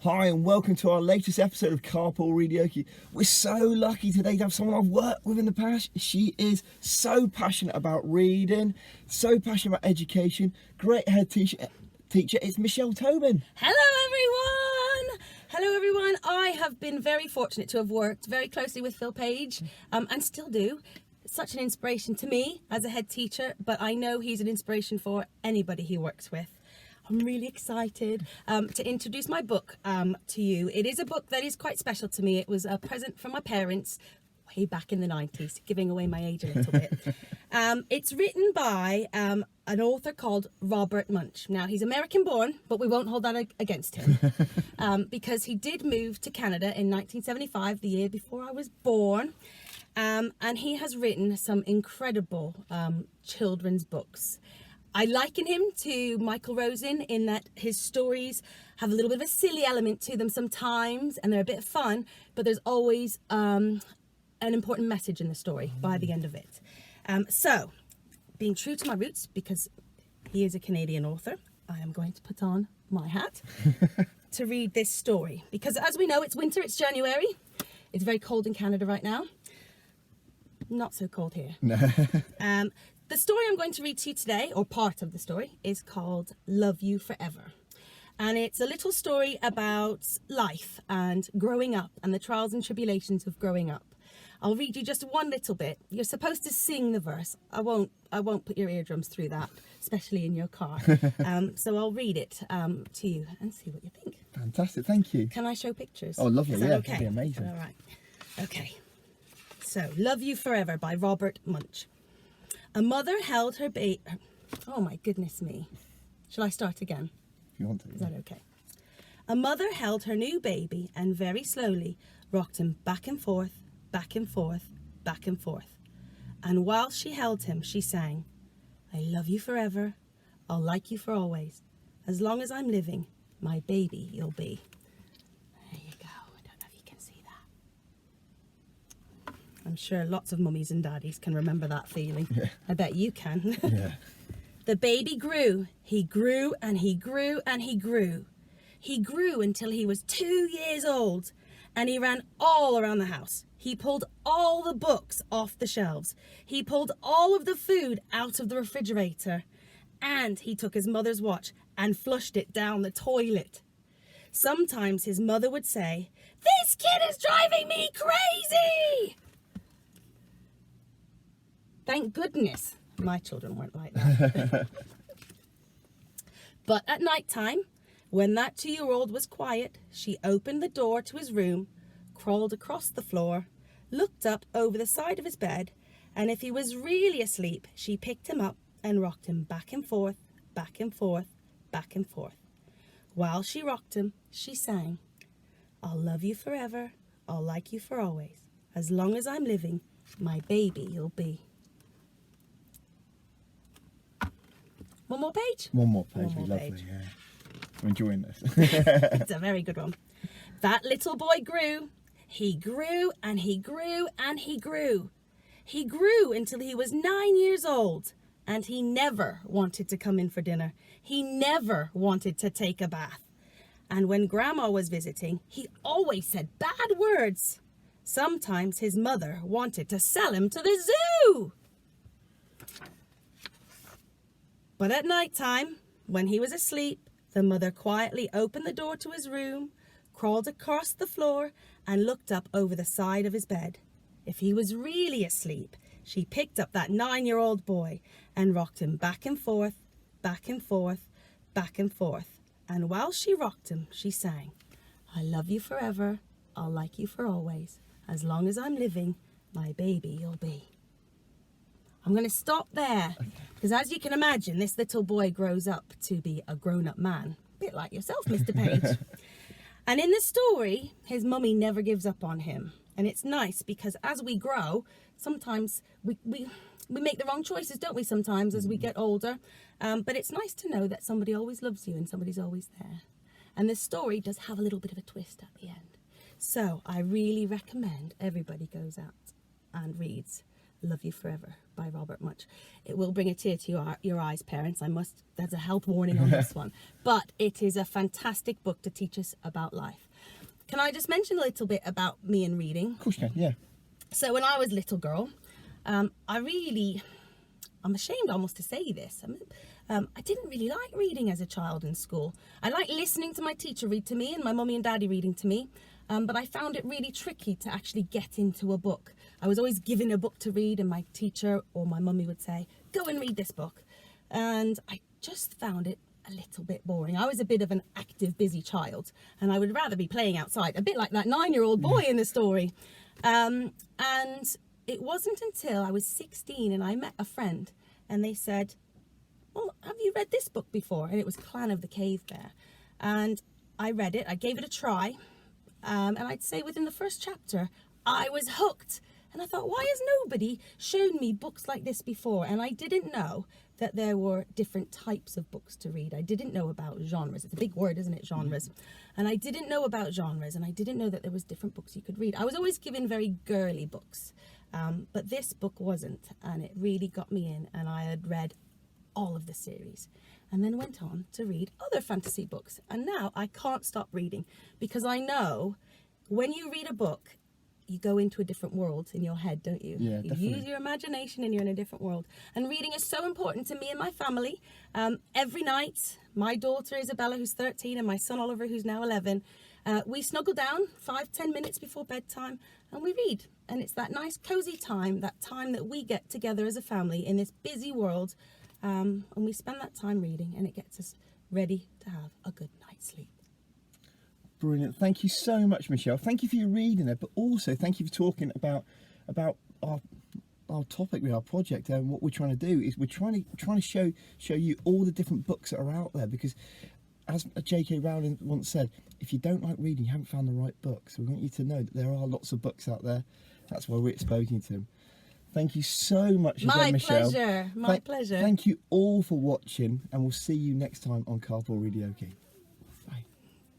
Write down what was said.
Hi and welcome to our latest episode of Carpool Readeoke. We're so lucky today to have someone I've worked with in the past. She is so passionate about reading, so passionate about education, great head teacher. It's Michelle Tobin. Hello everyone! Hello everyone. I have been very fortunate to have worked very closely with Phil Page and still do. Such an inspiration to me as a head teacher, but I know he's an inspiration for anybody he works with. I'm really excited to introduce my book to you. It is a book that is quite special to me. It was a present from my parents way back in the 90s, giving away my age a little bit. It's written by an author called Robert Munsch. Now, he's American born, but we won't hold that against him because he did move to Canada in 1975, the year before I was born. And he has written some incredible children's books. I liken him to Michael Rosen in that his stories have a little bit of a silly element to them sometimes, and they're a bit fun, but there's always an important message in the story by the end of it. So, being true to my roots, because he is a Canadian author, I am going to put on my hat to read this story. Because as we know, it's winter, it's January. It's very cold in Canada right now. Not so cold here. No. The story I'm going to read to you today, or part of the story, is called Love You Forever. And it's a little story about life and growing up and the trials and tribulations of growing up. I'll read you just one little bit. You're supposed to sing the verse. I won't put your eardrums through that, especially in your car. So I'll read it to you and see what you think. Fantastic, thank you. Can I show pictures? Oh, lovely, Is that yeah, okay? that'd be amazing. All right. Okay. So, Love You Forever by Robert Munsch. A mother held her baby. Oh my goodness me. Shall I start again? If you want to. Is that okay? A mother held her new baby and very slowly rocked him back and forth, back and forth, back and forth. And while she held him, she sang, I love you forever. I'll like you for always. As long as I'm living, my baby you'll be. There you go. I don't know if you can see that. I'm sure lots of mummies and daddies can remember that feeling. Yeah. I bet you can. Yeah. The baby grew. He grew and he grew and he grew. He grew until he was 2 years old, and he ran all around the house. He pulled all the books off the shelves. He pulled all of the food out of the refrigerator, and he took his mother's watch and flushed it down the toilet. Sometimes his mother would say, "This kid is driving me crazy!" Thank goodness my children weren't like that. But at night time, when that 2-year-old was quiet, she opened the door to his room, crawled across the floor, looked up over the side of his bed, and if he was really asleep, she picked him up and rocked him back and forth, back and forth, back and forth. While she rocked him, she sang, I'll love you forever, I'll like you for always. As long as I'm living, my baby you'll be. One more page? One more page, One more lovely, page. yeah. I'm enjoying this. It's a very good one. That little boy grew. He grew and he grew and he grew. He grew until he was 9 years old, and he never wanted to come in for dinner. He never wanted to take a bath. And when Grandma was visiting, he always said bad words. Sometimes his mother wanted to sell him to the zoo. But at night time, when he was asleep, the mother quietly opened the door to his room, crawled across the floor, and looked up over the side of his bed. If he was really asleep, she picked up that 9-year-old boy and rocked him back and forth, back and forth, back and forth. And while she rocked him, she sang, I love you forever, I'll like you for always. As long as I'm living, my baby you'll be. I'm going to stop there, because as you can imagine, this little boy grows up to be a grown-up man, a bit like yourself, Mr. Page. And in the story, his mummy never gives up on him. And it's nice because as we grow, sometimes we make the wrong choices, don't we, sometimes as we get older. But it's nice to know that somebody always loves you and somebody's always there. And this story does have a little bit of a twist at the end. So I really recommend everybody goes out and reads Love You Forever by Robert Munsch. It will bring a tear to your eyes, parents. There's a health warning on this one. But it is a fantastic book to teach us about life. Can I just mention a little bit about me and reading? Of course you can, yeah. So when I was a little girl, I'm ashamed almost to say this. I didn't really like reading as a child in school. I liked listening to my teacher read to me and my mummy and daddy reading to me. But I found it really tricky to actually get into a book. I was always given a book to read and my teacher or my mummy would say, go and read this book. And I just found it a little bit boring. I was a bit of an active, busy child and I would rather be playing outside, a bit like that 9-year-old boy in the story. And it wasn't until I was 16 and I met a friend and they said, well, have you read this book before? And it was Clan of the Cave Bear. And I read it, I gave it a try. And I'd say within the first chapter, I was hooked. And I thought, why has nobody shown me books like this before? And I didn't know that there were different types of books to read. I didn't know about genres. It's a big word, isn't it, genres? And I didn't know about genres, and I didn't know that there was different books you could read. I was always given very girly books, but this book wasn't, and it really got me in, and I had read all of the series and then went on to read other fantasy books. And now I can't stop reading because I know when you read a book, you go into a different world in your head, don't you? Yeah, you definitely. use your imagination and you're in a different world. And reading is so important to me and my family. Every night, my daughter Isabella, who's 13, and my son Oliver, who's now 11, we snuggle down 5-10 minutes before bedtime and we read. And it's that nice cozy time, that time that we get together as a family in this busy world. And we spend that time reading and it gets us ready to have a good night's sleep. Brilliant. Thank you so much, Michelle. Thank you for your reading there, but also thank you for talking about our topic with our project. And what we're trying to do is we're trying to show you all the different books that are out there, because as J.K. Rowling once said, if you don't like reading, you haven't found the right book. So we want you to know that there are lots of books out there. That's why we're exposing to them. Thank you so much again, Michelle. My pleasure. Thank you all for watching, and we'll see you next time on Carpool Readeoke.